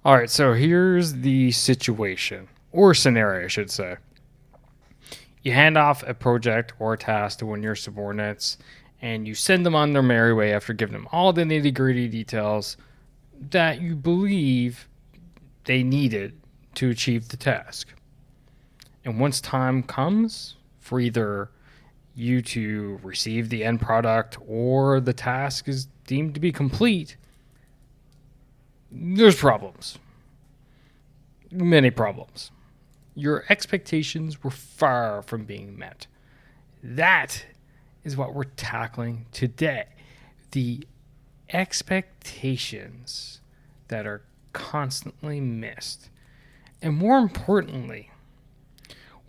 All right, so here's the situation, or scenario, I should say. You hand off a project or a task to one of your subordinates, and you send them on their merry way after giving them all the nitty gritty details that you believe they needed to achieve the task. And once time comes for either you to receive the end product or the task is deemed to be complete, there's problems. Many problems. Your expectations were far from being met. That is what we're tackling today. The expectations that are constantly missed. And more importantly,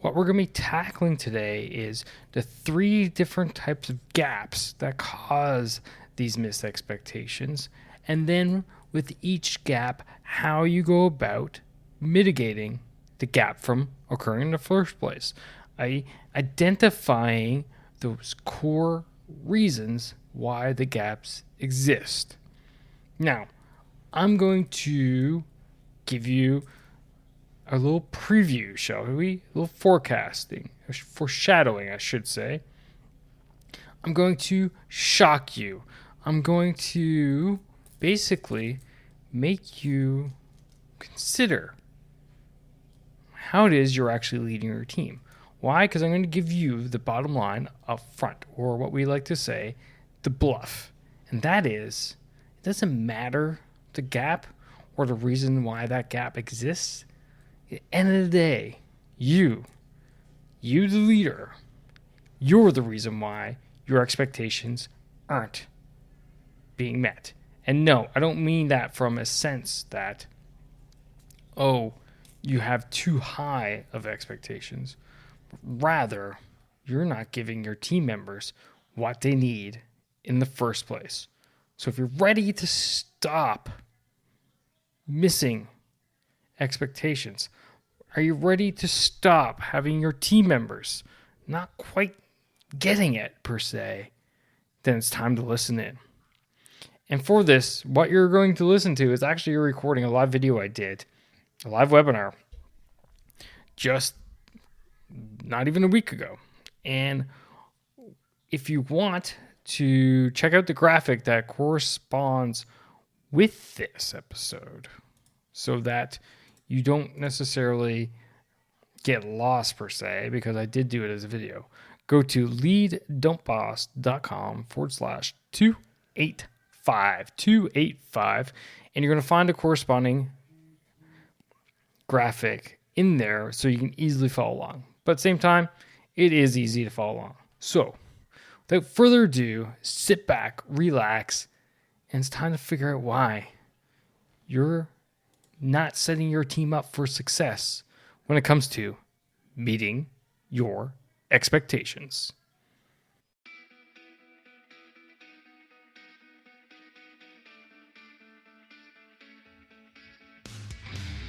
what we're going to be tackling today is the 3 different types of gaps that cause these missed expectations. And then with each gap, how you go about mitigating the gap from occurring in the first place. Identifying those core reasons why the gaps exist. Now, I'm going to give you a little preview, shall we? A little foreshadowing, I should say. I'm going to shock you. I'm going to basically make you consider how it is you're actually leading your team. Why? Because I'm going to give you the bottom line up front, or what we like to say, the bluff. And that is, it doesn't matter the gap or the reason why that gap exists. At the end of the day, you the leader, you're the reason why your expectations aren't being met. And no, I don't mean that from a sense that, oh, you have too high of expectations. Rather, you're not giving your team members what they need in the first place. So if you're ready to stop missing expectations, are you ready to stop having your team members not quite getting it per se? Then it's time to listen in. And for this, what you're going to listen to is actually a recording, a live video I did, a live webinar, just not even a week ago. And if you want to check out the graphic that corresponds with this episode so that you don't necessarily get lost per se, because I did do it as a video, go to lead.boss.com/285, and you're going to find a corresponding graphic in there so you can easily follow along. But at the same time, it is easy to follow along. So without further ado, sit back, relax, and it's time to figure out why you're not setting your team up for success when it comes to meeting your expectations.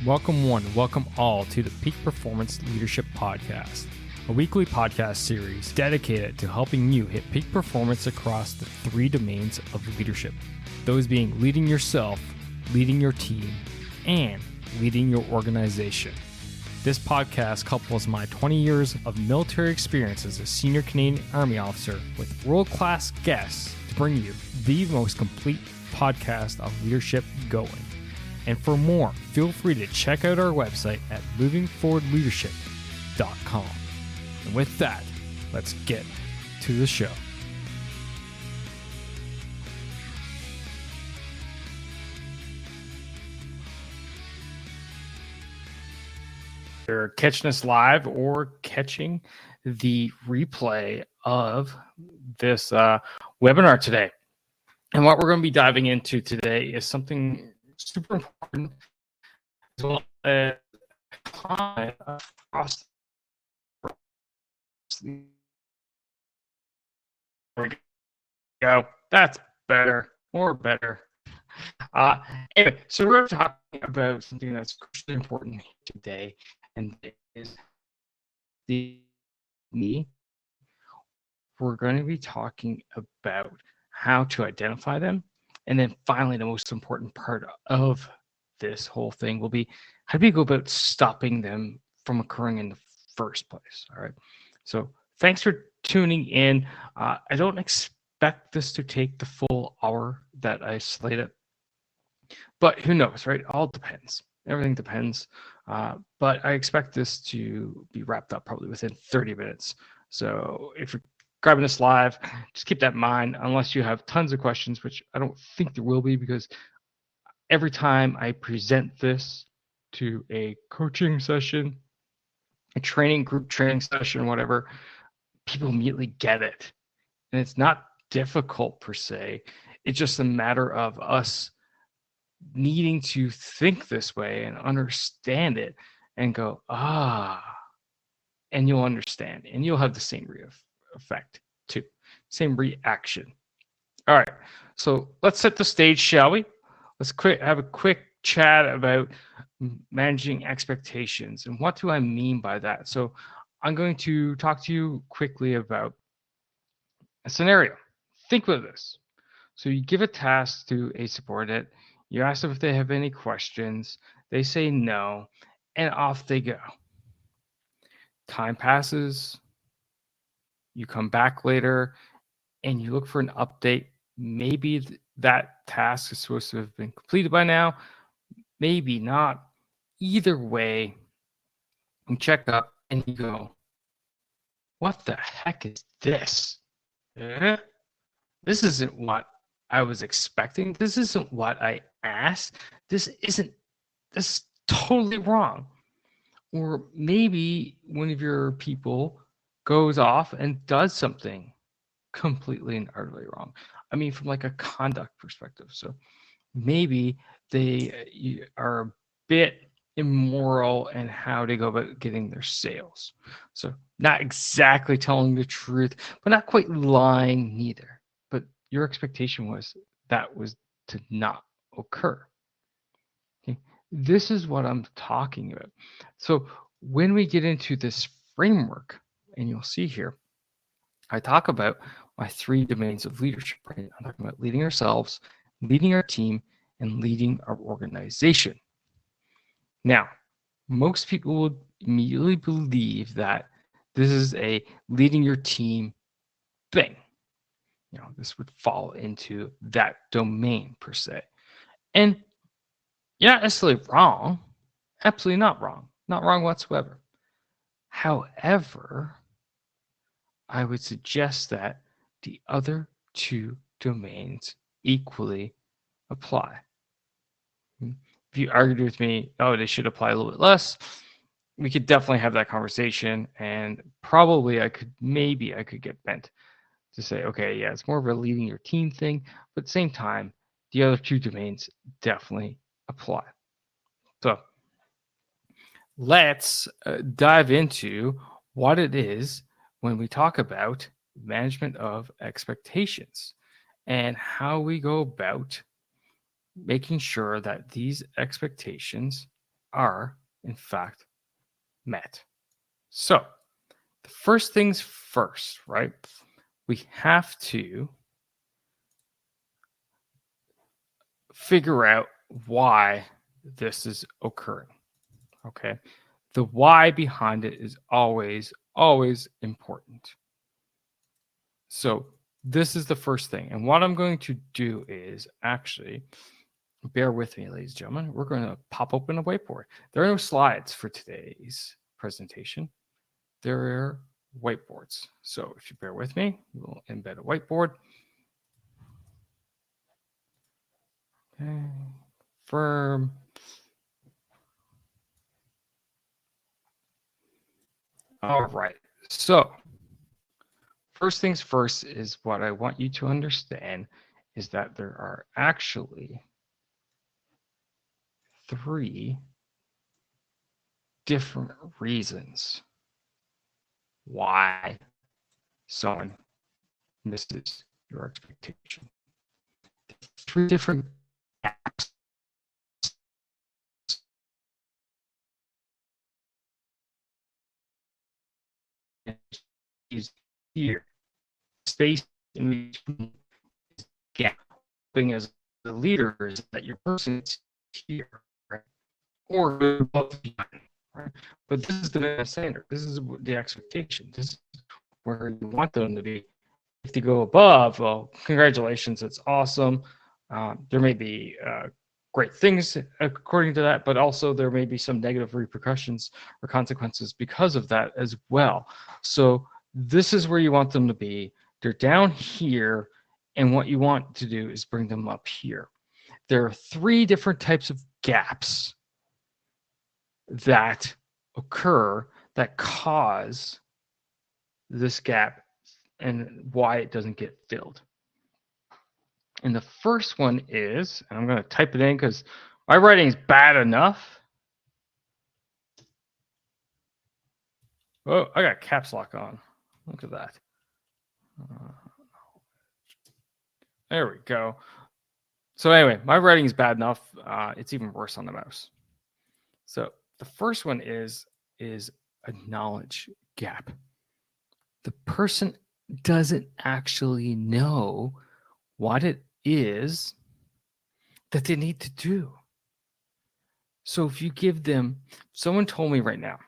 Welcome one, welcome all to the Peak Performance Leadership Podcast, a weekly podcast series dedicated to helping you hit peak performance across the 3 domains of leadership. Those being leading yourself, leading your team, and leading your organization. This podcast couples my 20 years of military experience as a senior Canadian Army officer with world-class guests to bring you the most complete podcast of leadership going. And for more, feel free to check out our website at movingforwardleadership.com. And with that, let's get to the show. They're catching us live or catching the replay of this webinar today. And what we're going to be diving into today is something super important, as well as common across. There we go. That's better, more better. Anyway, so we're talking about something that's crucially important today, and it is we're going to be talking about how to identify them, and then finally the most important part of this whole thing will be, how do we go about stopping them from occurring in the first place? All right. So thanks for tuning in. I don't expect this to take the full hour that I slated, but who knows, right? All depends. Everything depends. But I expect this to be wrapped up probably within 30 minutes. So if you're grabbing this live, just keep that in mind, unless you have tons of questions, which I don't think there will be, because every time I present this to a coaching session, a training group training session, whatever, people immediately get it. And it's not difficult per se. It's just a matter of us needing to think this way and understand it and go, and you'll understand and you'll have the same effect too, same reaction. All right, so let's set the stage, shall we? Let's have a quick chat about managing expectations. And what do I mean by that? So I'm going to talk to you quickly about a scenario. Think of this. So you give a task to a subordinate, you ask them if they have any questions, they say no, and off they go. Time passes, you come back later, and you look for an update. Maybe that task is supposed to have been completed by now, maybe not. Either way, you check up and you go, what the heck is this? This isn't what I was expecting. This isn't what I asked. This is totally wrong. Or maybe one of your people goes off and does something completely and utterly wrong. I mean, from like a conduct perspective. So maybe they are a bit immoral in how they go about getting their sales. So not exactly telling the truth, but not quite lying neither. But your expectation was that was to not occur. Okay? This is what I'm talking about. So when we get into this framework, and you'll see here, I talk about my 3 domains of leadership, right? I'm talking about leading ourselves, leading our team, and leading our organization. Now, most people would immediately believe that this is a leading your team thing. This would fall into that domain per se. And you're not necessarily wrong. Absolutely not wrong. Not wrong whatsoever. However, I would suggest that the other 2 domains equally apply. If you argued with me, they should apply a little bit less, we could definitely have that conversation, and probably I could get bent to say, okay, yeah, it's more of a leading your team thing, but at the same time, the other 2 domains definitely apply. So let's dive into what it is when we talk about management of expectations and how we go about making sure that these expectations are, in fact, met. So, the first things first, right? We have to figure out why this is occurring. Okay. The why behind it is always important. So this is the first thing. And what I'm going to do is actually, bear with me, ladies and gentlemen, we're going to pop open a whiteboard. There are no slides for today's presentation. There are whiteboards. So if you bear with me, we'll embed a whiteboard. Okay. Firm. All right. So first things first is what I want you to understand is that there are actually 3 different reasons why someone misses your expectation. 3 different gaps. Is here. Space in between is gap. As the leader is that your person is here, right? or above and beyond, right? But this is the minimum standard. This is the expectation. This is where you want them to be. If they go above, well, congratulations, it's awesome. There may be great things according to that, but also there may be some negative repercussions or consequences because of that as well. So this is where you want them to be. They're down here, and what you want to do is bring them up here. There are 3 different types of gaps that occur that cause this gap and why it doesn't get filled. And the first one is, and I'm going to type it in because my writing is bad enough. Oh, I got caps lock on. Look at that. There we go. So anyway, my writing is bad enough. It's even worse on the mouse. So the first one is a knowledge gap. The person doesn't actually know what it is that they need to do. So if you give them, someone told me right now,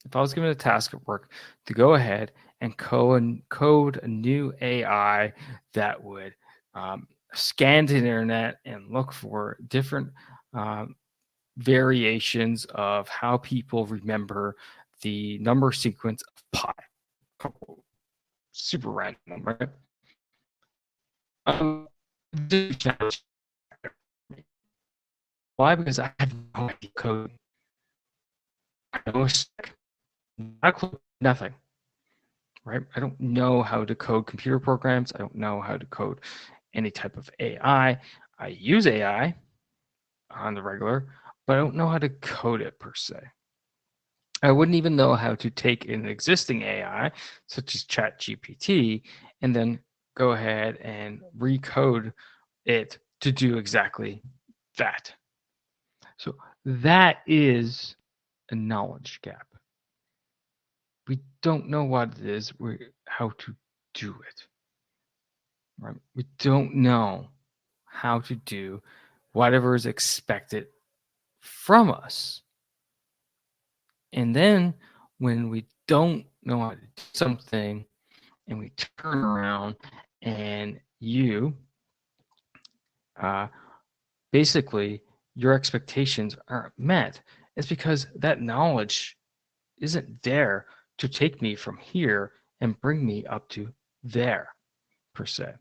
if I was given a task at work to go ahead and code a new AI that would scan the internet and look for different variations of how people remember the number sequence of pi. Super random, right? Why? Because I have no idea code. I know nothing, right? I don't know how to code computer programs. I don't know how to code any type of AI. I use AI on the regular, but I don't know how to code it per se. I wouldn't even know how to take an existing AI, such as ChatGPT, and then go ahead and recode it to do exactly that. So that is a knowledge gap. We don't know what it is, how to do it. Right? We don't know how to do whatever is expected from us. And then when we don't know how to do something and we turn around and you basically your expectations aren't met, it's because that knowledge isn't there to take me from here and bring me up to there per se.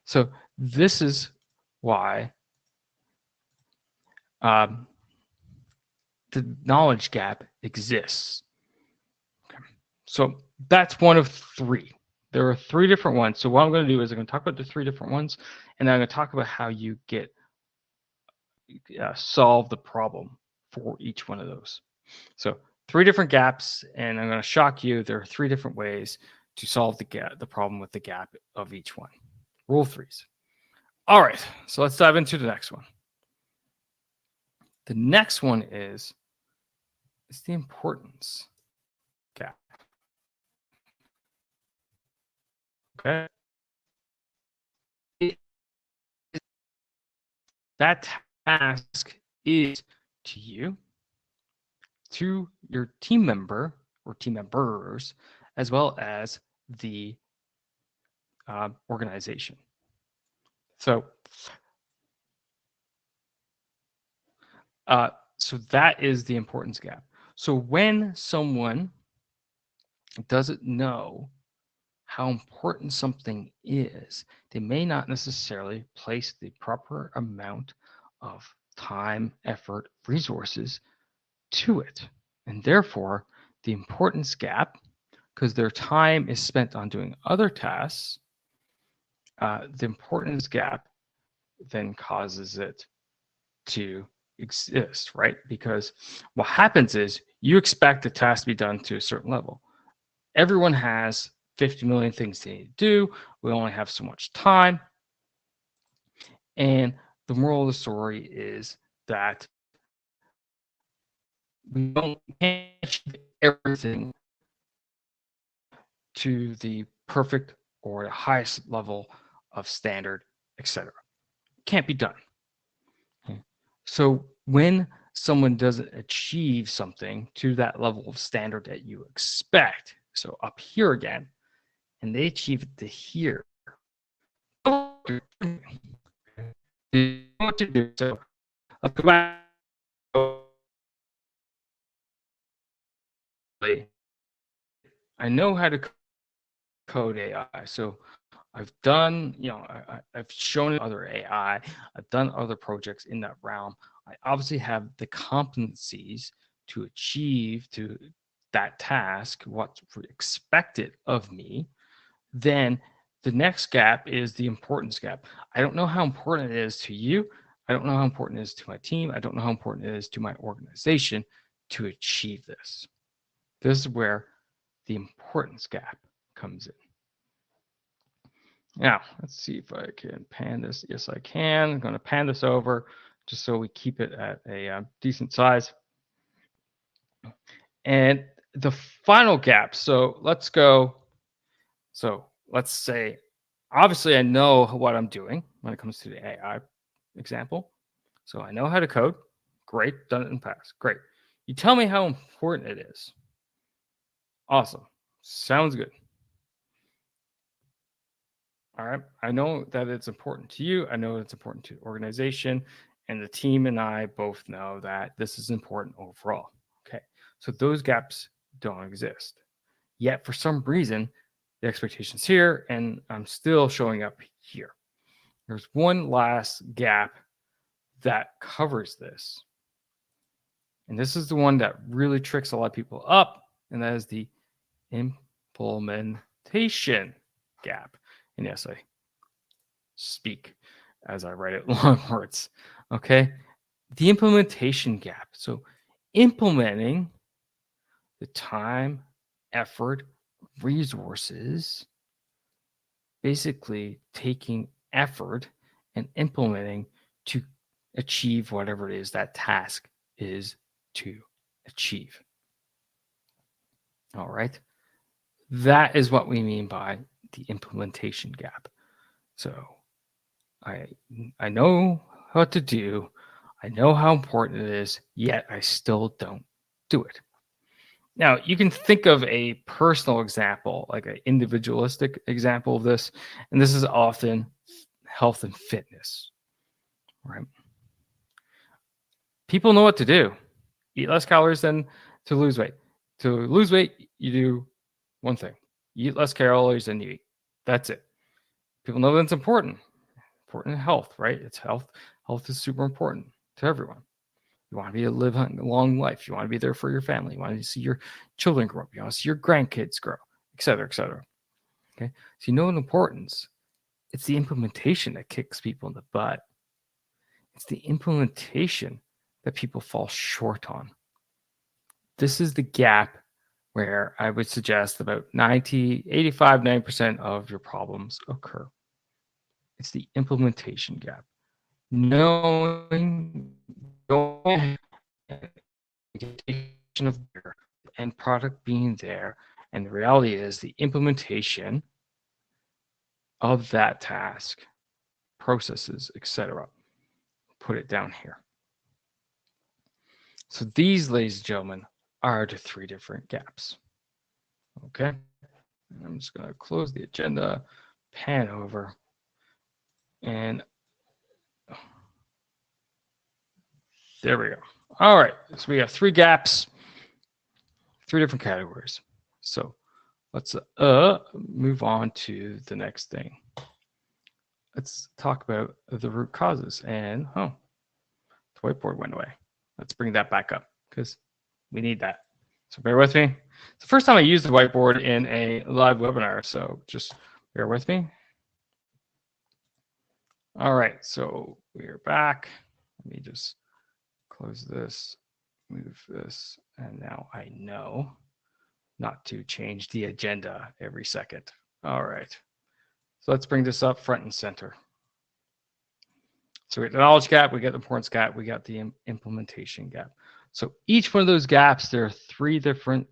So this is why the knowledge gap exists. Okay. So that's one of 3. There are 3 different ones. So what I'm going to do is I'm going to talk about the 3 different ones, and then I'm going to talk about how you get solve the problem for each one of those. So 3 different gaps, and I'm going to shock you. There are 3 different ways to solve the problem with the gap of each one. Rule 3s. All right, so let's dive into the next one. The next one is the importance gap. Okay. That task is to you, to your team member or team members, as well as the organization. So that is the importance gap. So when someone doesn't know how important something is, they may not necessarily place the proper amount of time, effort, resources to it. And therefore, the importance gap, because their time is spent on doing other tasks, the importance gap then causes it to exist, right? Because what happens is you expect the task to be done to a certain level. Everyone has 50 million things they need to do. We only have so much time. And the moral of the story is that we don't achieve everything to the perfect or the highest level of standard, etc. Can't be done. Okay. So when someone doesn't achieve something to that level of standard that you expect. So up here again, and they achieve it to here. They know what to do. So let's go back. I know how to code AI. So I've done, I've shown other AI. I've done other projects in that realm. I obviously have the competencies to achieve to that task, what's expected of me. Then the next gap is the importance gap. I don't know how important it is to you. I don't know how important it is to my team. I don't know how important it is to my organization to achieve this. This is where the importance gap comes in. Now, let's see if I can pan this. Yes, I can. I'm going to pan this over just so we keep it at a decent size. And the final gap. So let's go. So let's say, obviously, I know what I'm doing when it comes to the AI example. So I know how to code. Great. Done it in the past. Great. You tell me how important it is. Awesome. Sounds good. All right. I know that it's important to you. I know it's important to the organization, and the team and I both know that this is important overall. Okay. So those gaps don't exist. Yet for some reason, the expectation's here, and I'm still showing up here. There's one last gap that covers this. And this is the one that really tricks a lot of people up, and that is the implementation gap. And yes, I speak as I write it long words. Okay. The implementation gap. So, implementing the time, effort, resources, basically taking effort and implementing to achieve whatever it is that task is to achieve. All right. That is what we mean by the implementation gap. So, I I know what to do. I know how important it is, yet I still don't do it. Now, you can think of a personal example, like an individualistic example of this, and this is often health and fitness, right? People know what to do. Eat less calories than to lose weight. To lose weight, you do one thing. You eat less calories than you eat. That's it. People know that's important. Important in health, right? It's health. Health is super important to everyone. You want to be live a long life. You want to be there for your family. You want to see your children grow up. You want to see your grandkids grow, et cetera, et cetera. Okay. So you know the importance. It's the implementation that kicks people in the butt. It's the implementation that people fall short on. This is the gap where I would suggest about 90, 85, 90% of your problems occur. It's the implementation gap. Knowing of the end product being there, and the reality is the implementation of that task, processes, etc. Put it down here. So these, ladies and gentlemen, are the three different gaps. Okay, and I'm just going to close the agenda, pan over, and there we go. All right, so we have three gaps, three different categories. So let's move on to the next thing. Let's talk about the root causes. And the whiteboard went away. Let's bring that back up because we need that. So bear with me. It's the first time I used the whiteboard in a live webinar, so just bear with me. All right, so we're back. Let me just close this, move this, and now I know not to change the agenda every second. All right, so let's bring this up front and center. So we got the knowledge gap, we got the importance gap, we got the implementation gap. So each one of those gaps, there are three different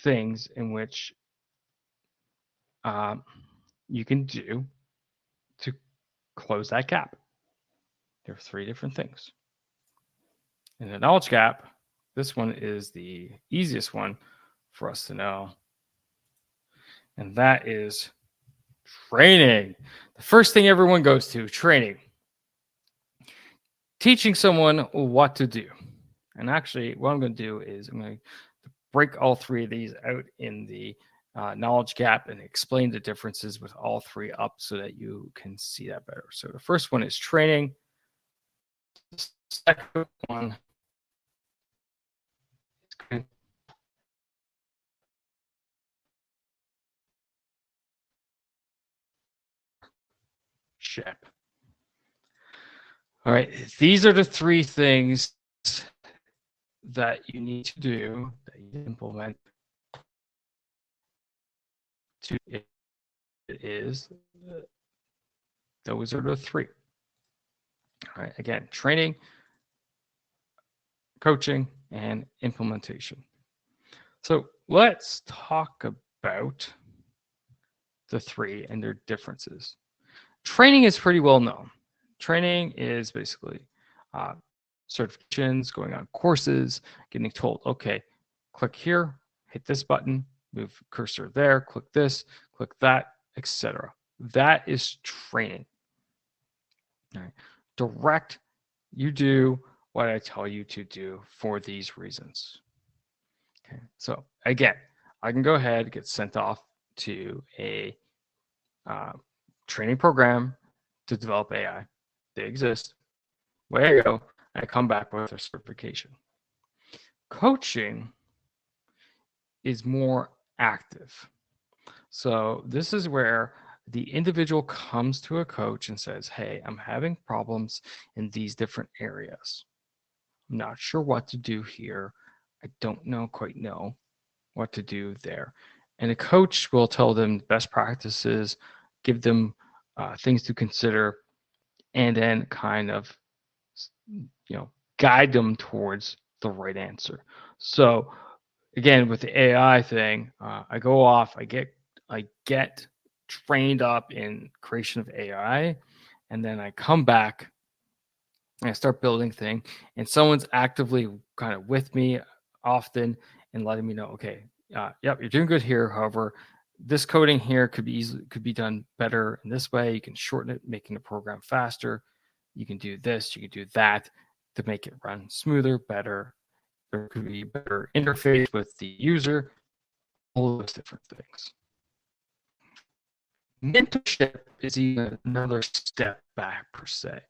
things in which you can do to close that gap. There are three different things. In the knowledge gap, this one is the easiest one for us to know. And that is training. The first thing everyone goes to, training. Teaching someone what to do. And actually, what I'm going to do is I'm going to break all three of these out in the knowledge gap and explain the differences with all three up so that you can see that better. So the first one is training. The second one is ship. All right, these are the three things that you need to do, that you implement to it is, those are the three. All right, again, training, coaching, and implementation. So let's talk about the three and their differences. Training is pretty well known. Training is basically certifications, going on courses, getting told, okay, click here, hit this button, move cursor there, click this, click that, etc. That is training. All right. Direct, you do what I tell you to do for these reasons. Okay, so again, I can go ahead and get sent off to a training program to develop AI. They exist. Way I go, I come back with a certification. Coaching is more active. So this is where the individual comes to a coach and says, hey, I'm having problems in these different areas. I'm not sure what to do here. I don't quite know what to do there. And a coach will tell them best practices, give them things to consider, and then kind of, guide them towards the right answer. So again, with the AI thing, I go off, I get trained up in creation of AI, and then I come back and I start building thing, and someone's actively kind of with me often and letting me know, okay, yep, you're doing good here. However, this coding here could be done better in this way. You can shorten it, making the program faster. You can do this, you can do that to make it run smoother, better. There could be better interface with the user, all those different things. Mentorship is even another step back per se.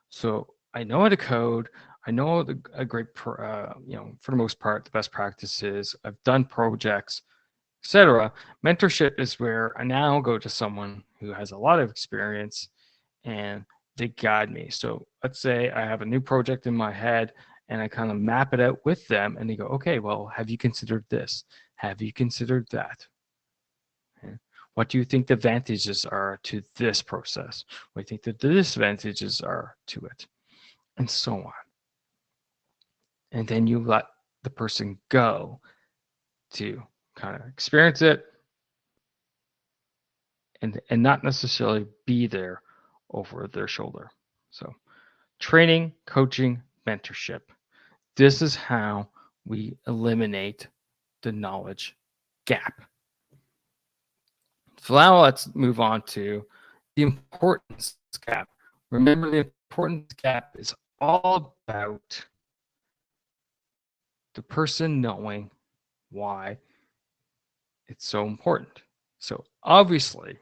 So I know how to code. I know a great, for the most part, the best practices. I've done projects, etc. Mentorship is where I now go to someone who has a lot of experience and they guide me. So let's say I have a new project in my head and I kind of map it out with them and they go, okay, well, have you considered this? Have you considered that? Okay. What do you think the advantages are to this process? What do you think the disadvantages are to it? And so on. And then you let the person go to kind of experience it and not necessarily be there over their shoulder. So training, coaching, mentorship. This is how we eliminate the knowledge gap. So now let's move on to the importance gap. Remember, the importance gap is all about the person knowing why it's so important. So obviously,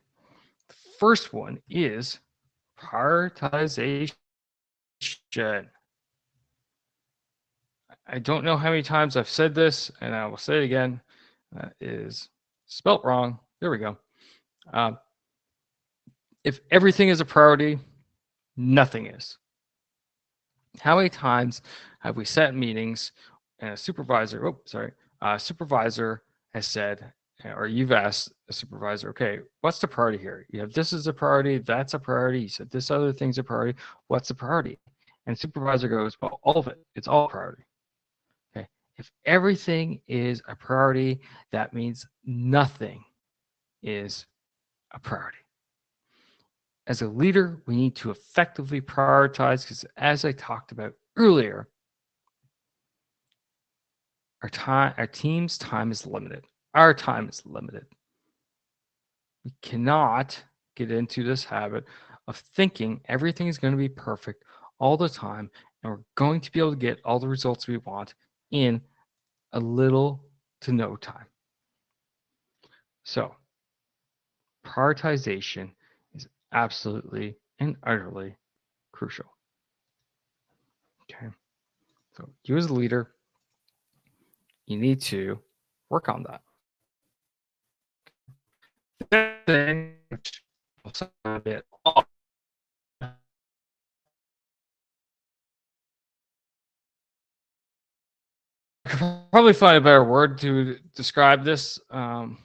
the first one is prioritization. I don't know how many times I've said this, and I will say it again. That is spelt wrong. There we go. If everything is a priority, nothing is. How many times have we sat in meetings and a supervisor has said, or you've asked a supervisor, okay, what's the priority here? You have this as a priority, that's a priority. You said this other thing's a priority. What's the priority? And the supervisor goes, well, all of it. It's all priority. Okay. If everything is a priority, that means nothing is a priority. As a leader, we need to effectively prioritize because, as I talked about earlier, Our team's time is limited. Our time is limited. We cannot get into this habit of thinking everything is going to be perfect all the time and we're going to be able to get all the results we want in a little to no time. So, prioritization is absolutely and utterly crucial. Okay. So, you as a leader, you need to work on that. The thing which will sound a bit odd, I could probably find a better word to describe this. And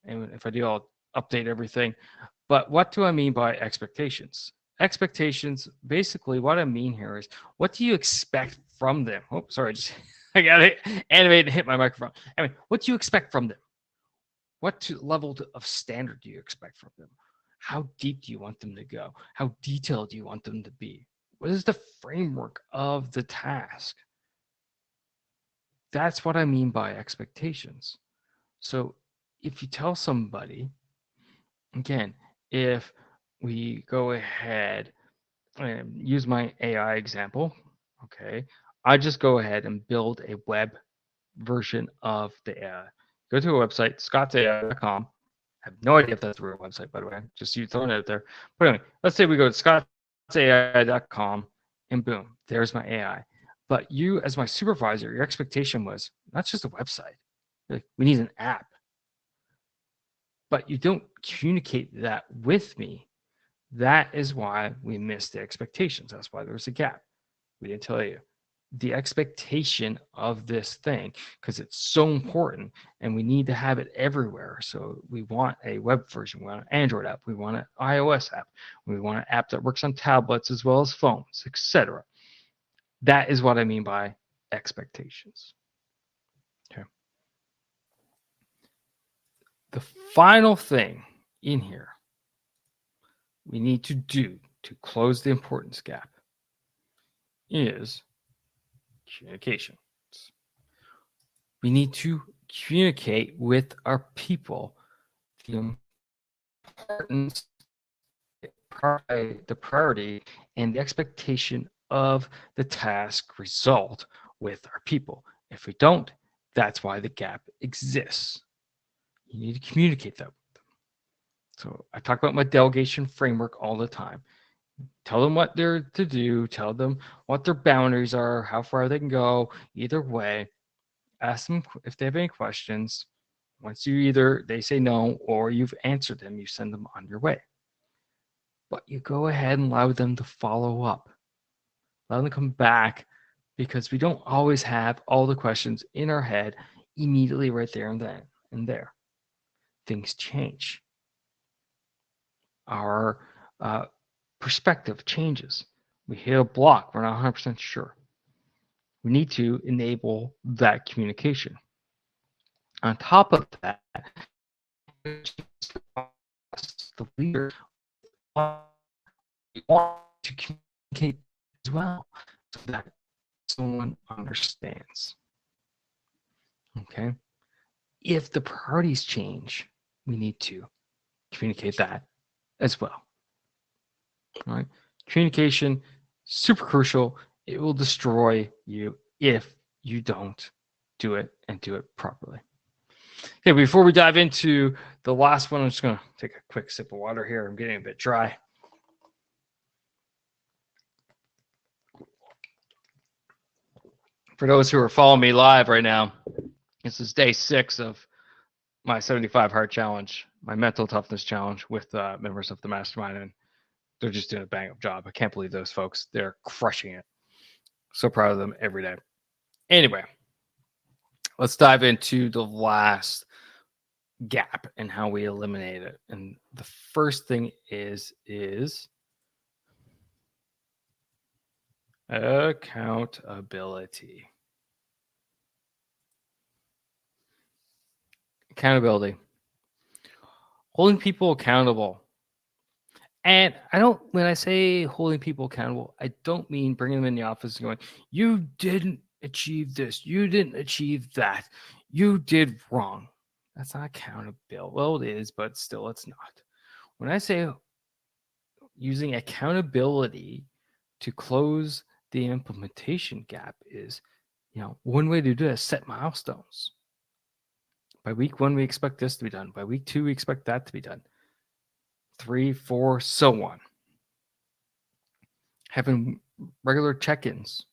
if I do, I'll update everything. But what do I mean by expectations? Expectations, basically, what I mean here is what do you expect from them? Oh, sorry, I got to animate and hit my microphone. I mean, what do you expect from them? What level of standard do you expect from them? How deep do you want them to go? How detailed do you want them to be? What is the framework of the task? That's what I mean by expectations. So if you tell somebody, again, if we go ahead and use my AI example, okay, I just go ahead and build a web version of the AI. Go to a website, scottsai.com. I have no idea if that's a real website, by the way, just you throwing it out there. But anyway, let's say we go to scottsai.com and boom, there's my AI. But you, as my supervisor, your expectation was not just a website. Like, we need an app. But you don't communicate that with me. That is why we missed the expectations. That's why there was a gap. We didn't tell you the expectation of this thing because it's so important and we need to have it everywhere. So we want a web version, we want an Android app, we want an iOS app, we want an app that works on tablets as well as phones, etc. That is what I mean by expectations. Okay. The final thing in here we need to do to close the importance gap is communication. We need to communicate with our people the importance, the priority, and the expectation of the task result with our people. If we don't, that's why the gap exists. You need to communicate that with them. So I talk about my delegation framework all the time. Tell them what they're to do, tell them what their boundaries are, how far they can go, either way. Ask them if they have any questions. Once you they say no or you've answered them, you send them on your way. But you go ahead and allow them to follow up. Allow them to come back because we don't always have all the questions in our head immediately right there and then and there. Things change. Our perspective changes. We hit a block, we're not 100% sure. We need to enable that communication. On top of that, the leader want to communicate as well so that someone understands. Okay? If the priorities change, we need to communicate that as well. All right? Communication, super crucial. It will destroy you if you don't do it and do it properly. Okay, before we dive into the last one, I'm just going to take a quick sip of water here. I'm getting a bit dry. For those who are following me live right now, this is day 6 of my 75 hard challenge, my mental toughness challenge with members of the mastermind, and they're just doing a bang up job. I can't believe those folks. They're crushing it. So proud of them every day. Anyway, let's dive into the last gap and how we eliminate it. And the first thing is accountability. Accountability. Holding people accountable. And when I say holding people accountable, I don't mean bringing them in the office and going, you didn't achieve this. You didn't achieve that. You did wrong. That's not accountability. Well, it is, but still, it's not. When I say using accountability to close the implementation gap is, one way to do it is set milestones. By week 1, we expect this to be done. By week 2, we expect that to be done. 3, 4, so on. Having regular check-ins.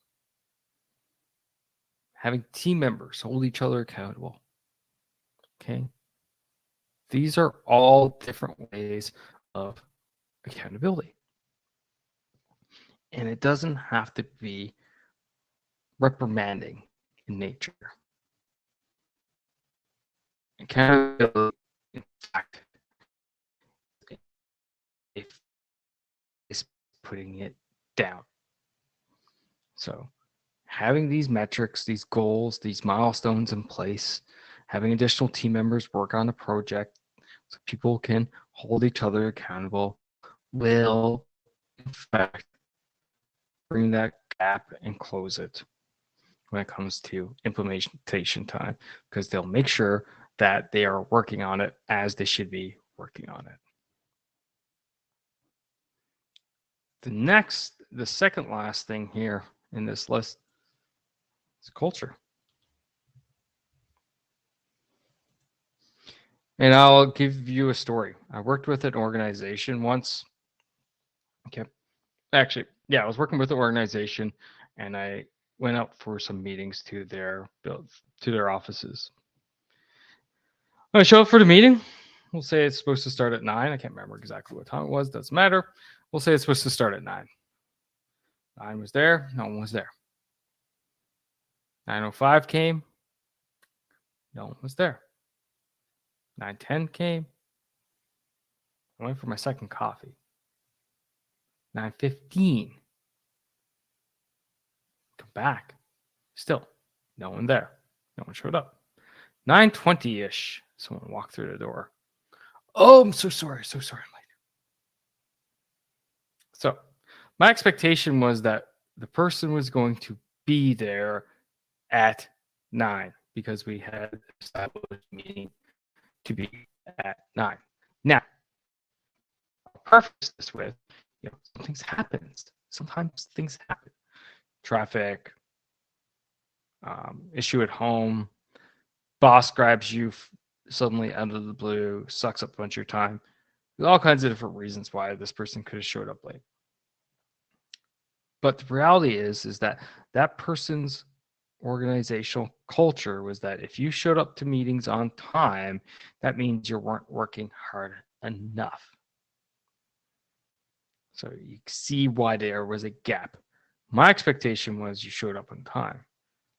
Having team members hold each other accountable. Okay? These are all different ways of accountability. And it doesn't have to be reprimanding in nature. Accountability, in fact, is putting it down. So having these metrics, these goals, these milestones in place, having additional team members work on a project so people can hold each other accountable will, in fact, bring that gap and close it when it comes to implementation time, because they'll make sure that they are working on it as they should be working on it. The second last thing here in this list is culture. And I'll give you a story. I worked with an organization once. Okay. Actually, yeah, I was working with an organization and I went out for some meetings to their offices. I show up for the meeting. We'll say it's supposed to start at 9. I can't remember exactly what time it was. Doesn't matter. We'll say it's supposed to start at 9. 9 was there. No one was there. 9:05 came. No one was there. 9:10 came. I went for my second coffee. 9:15. Come back. Still, no one there. No one showed up. 9:20-ish, someone walked through the door. Oh, I'm so sorry. So sorry I'm late. So my expectation was that the person was going to be there at 9 because we had established a meeting to be at 9. Now, I'll preface this with, sometimes things happen. Traffic, issue at home, boss grabs you suddenly out of the blue, sucks up a bunch of your time. There's all kinds of different reasons why this person could have showed up late. But the reality is that that person's organizational culture was that if you showed up to meetings on time, that means you weren't working hard enough. So you see why there was a gap. My expectation was you showed up on time.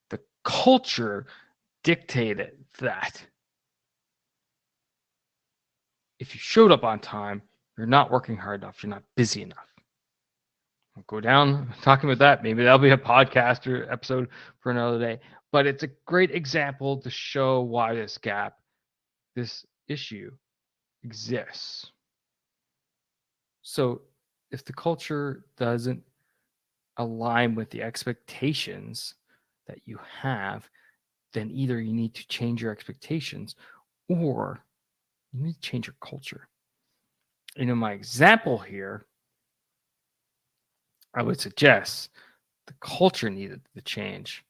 The culture dictated that if you showed up on time, you're not working hard enough, you're not busy enough. I'll go down talking about that. Maybe that'll be a podcast or episode for another day. But it's a great example to show why this gap, this issue exists. So if the culture doesn't align with the expectations that you have, then either you need to change your expectations or you need to change your culture. And in my example here, I would suggest the culture needed to change,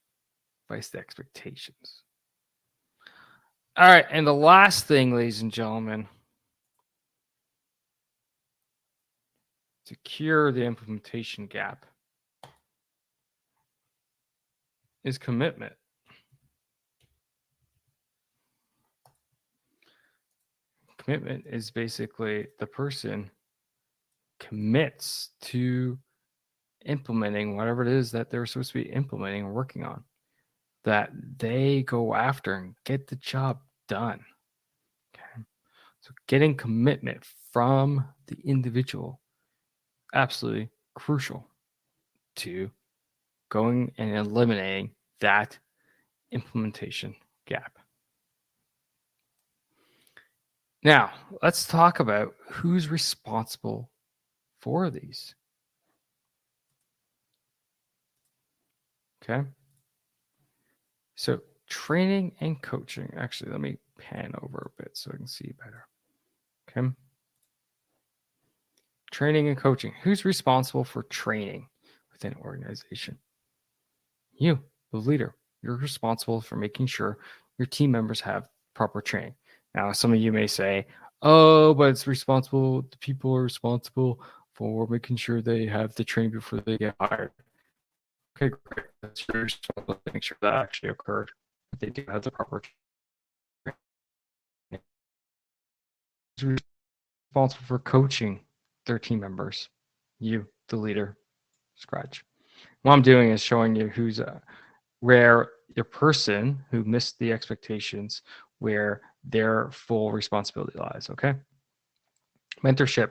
vice the expectations. All right, and the last thing, ladies and gentlemen, to cure the implementation gap is commitment. Commitment is basically the person commits to implementing whatever it is that they're supposed to be implementing or working on, that they go after and get the job done. Okay. So getting commitment from the individual, absolutely crucial to going and eliminating that implementation gap. Now, let's talk about who's responsible for these. Okay. So training and coaching. Actually, let me pan over a bit so I can see better. Okay. Training and coaching. Who's responsible for training within an organization? You, the leader. You're responsible for making sure your team members have proper training. Now, some of you may say, oh, but it's responsible. The people are responsible for making sure they have the training before they get hired. Okay, great. That's your responsibility to make sure that actually occurred. They do have the proper training. Who's responsible for coaching their team members? You, the leader. Scratch. What I'm doing is showing you who's where your person who missed the expectations, where their full responsibility lies. Okay. Mentorship.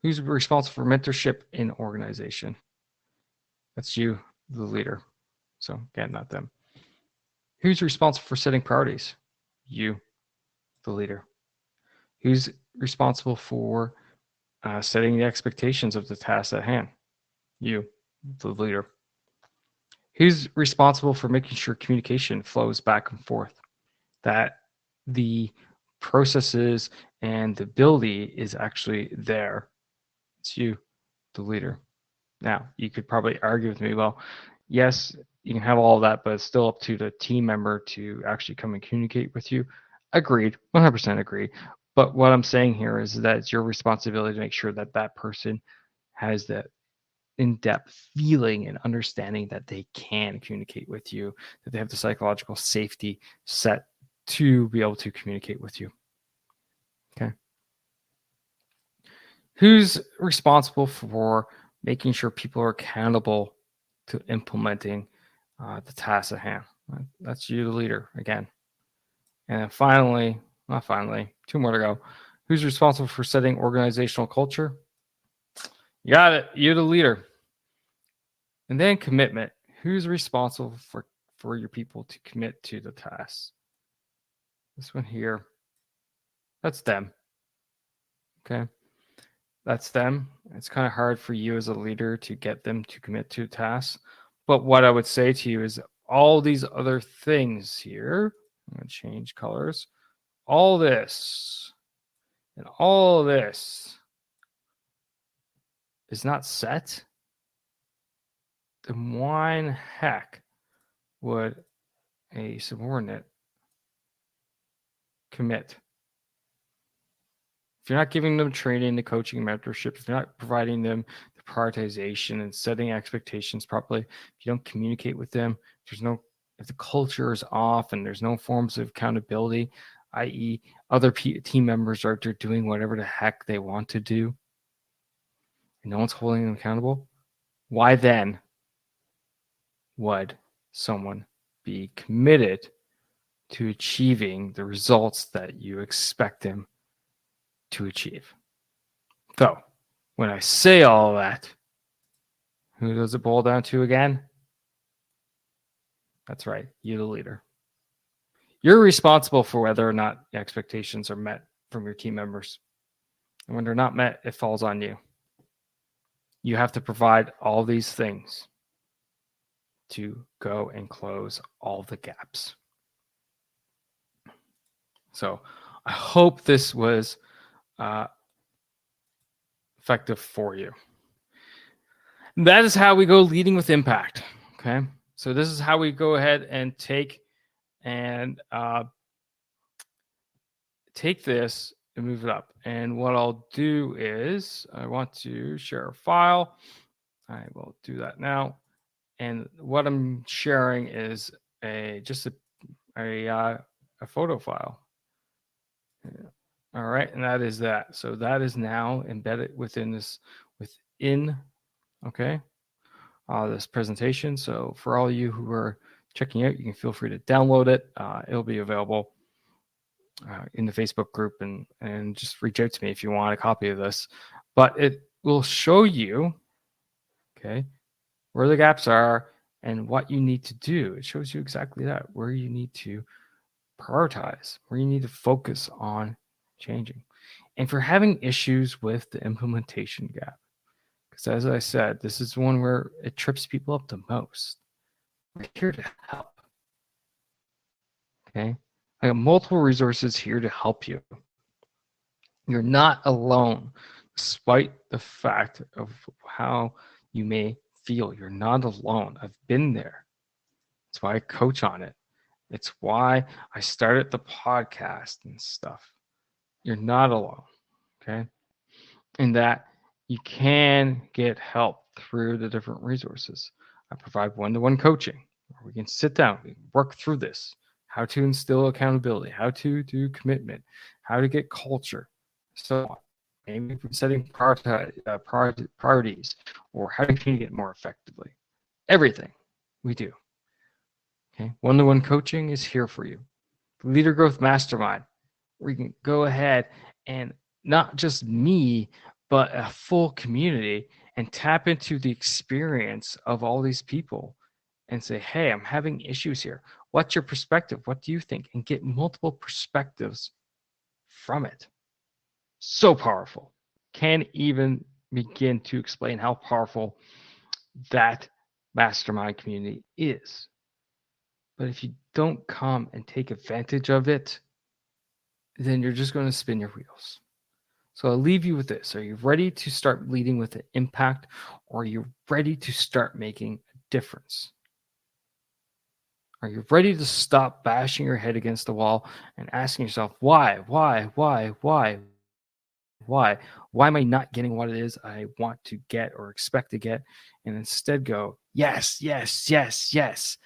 Who's responsible for mentorship in organization? That's you, the leader. So again, not them. Who's responsible for setting priorities? You, the leader. Who's responsible for setting the expectations of the task at hand? You, the leader. Who's responsible for making sure communication flows back and forth? That the processes and the ability is actually there. It's you, the leader. Now, you could probably argue with me, well, yes, you can have all of that, but it's still up to the team member to actually come and communicate with you. Agreed, 100% agree. But what I'm saying here is that it's your responsibility to make sure that that person has that in-depth feeling and understanding that they can communicate with you, that they have the psychological safety set to be able to communicate with you. Okay. Who's responsible for making sure people are accountable to implementing the tasks at hand? That's you, the leader, again. And then finally, not finally, two more to go. Who's responsible for setting organizational culture? You got it. You, the leader. And then commitment. Who's responsible for your people to commit to the tasks? This one here. That's them. Okay. That's them. It's kind of hard for you as a leader to get them to commit to tasks. But what I would say to you is all these other things here. I'm going to change colors. All this and all this is not set. Then why in heck would a subordinate commit? If you're not giving them training, the coaching, mentorship, if you're not providing them the prioritization and setting expectations properly, if you don't communicate with them, if the culture is off and there's no forms of accountability, i.e., other team members are doing whatever the heck they want to do, and no one's holding them accountable, why then would someone be committed to achieving the results that you expect them to achieve? So, when I say all of that, who does it boil down to again? That's right, you, the leader. You're responsible for whether or not the expectations are met from your team members. And when they're not met, it falls on you. You have to provide all these things to go and close all the gaps. So I hope this was effective for you. And that is how we go leading with impact. Okay. So this is how we go ahead and take this and move it up. And what I'll do is I want to share a file. I will do that now. And what I'm sharing is just a photo file. Yeah. All right, and that is that. So that is now embedded within this presentation. So for all you who are checking out, you can feel free to download it. It'll be available in the Facebook group, and just reach out to me if you want a copy of this. But it will show you, okay, where the gaps are and what you need to do. It shows you exactly that, where you need to prioritize, where you need to focus on changing. And if you're having issues with the implementation gap, because as I said, this is one where it trips people up the most, we're here to help. Okay. I got multiple resources here to help you. You're not alone, despite the fact of how you may feel. You're not alone. I've been there. That's why I coach on it. It's why I started the podcast and stuff. You're not alone. Okay. And that you can get help through the different resources. I provide one-to-one coaching where we can sit down, we can work through this, how to instill accountability, how to do commitment, how to get culture, so on. Maybe setting priorities, or how to communicate more effectively. Everything we do. Okay, one-to-one coaching is here for you. The Leader Growth Mastermind, where you can go ahead and not just me, but a full community and tap into the experience of all these people and say, hey, I'm having issues here. What's your perspective? What do you think? And get multiple perspectives from it. So powerful. Can't even begin to explain how powerful that mastermind community is. But if you don't come and take advantage of it, then you're just going to spin your wheels. So I'll leave you with this. Are you ready to start leading with an impact, or are you ready to start making a difference? Are you ready to stop bashing your head against the wall and asking yourself, why? Why am I not getting what it is I want to get or expect to get? And instead go, yes. The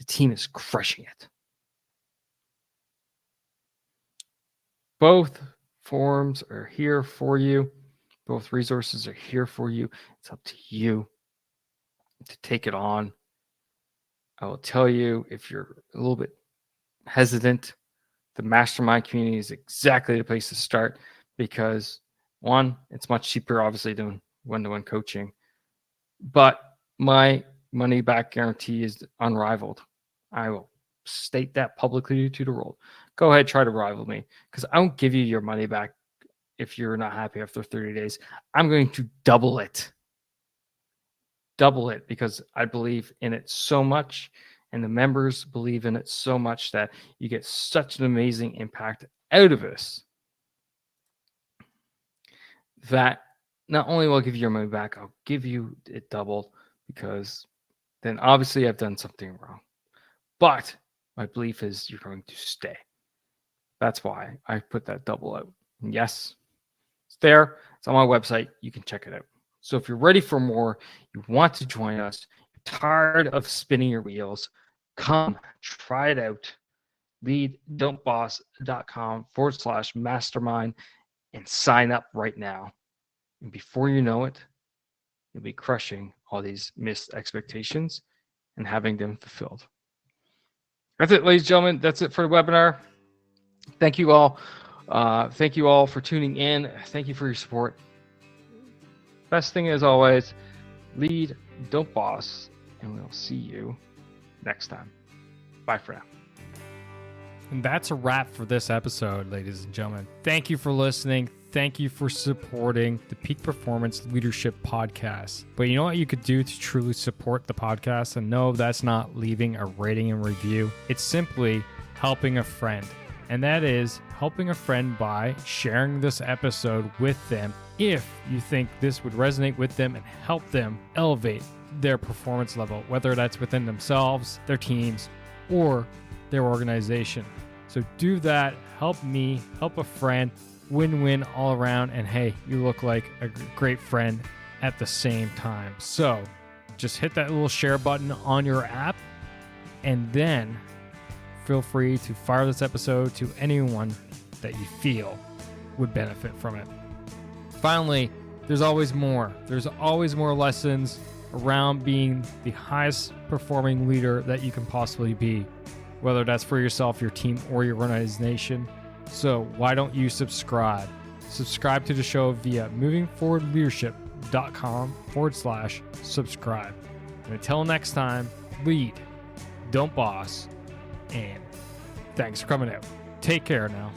team is crushing it. Both forums are here for you. Both resources are here for you. It's up to you to take it on. I will tell you, if you're a little bit hesitant, the mastermind community is exactly the place to start because, one, it's much cheaper, obviously, than one-to-one coaching. But my money back guarantee is unrivaled. I will state that publicly to the world. Go ahead, try to rival me, because I won't give you your money back if you're not happy after 30 days. I'm going to double it. Because I believe in it so much, and the members believe in it so much that you get such an amazing impact out of this that not only will I give you your money back, I'll give you it doubled, because then obviously I've done something wrong. But my belief is you're going to stay. That's why I put that double out. And yes, it's there. It's on my website. You can check it out. So if you're ready for more, you want to join us, you're tired of spinning your wheels, come try it out. leaddon'tboss.com/mastermind and sign up right now. And before you know it, you'll be crushing all these missed expectations and having them fulfilled. That's it, ladies and gentlemen. That's it for the webinar. Thank you all. Thank you all for tuning in. Thank you for your support. Best thing as always, lead, don't boss, and we'll see you next time. Bye for now. And that's a wrap for this episode, ladies and gentlemen. Thank you for listening. Thank you for supporting the Peak Performance Leadership Podcast. But you know what you could do to truly support the podcast? And no, that's not leaving a rating and review. It's simply helping a friend. And that is helping a friend by sharing this episode with them if you think this would resonate with them and help them elevate their performance level, whether that's within themselves, their teams, or their organization. So do that. Help me, help a friend, win-win all around. And hey, you look like a great friend at the same time. So just hit that little share button on your app, and then feel free to fire this episode to anyone that you feel would benefit from it. Finally, there's always more. There's always more lessons around being the highest performing leader that you can possibly be, whether that's for yourself, your team, or your organization. So why don't you subscribe? Subscribe to the show via movingforwardleadership.com/subscribe. And until next time, lead, don't boss, and thanks for coming out. Take care now.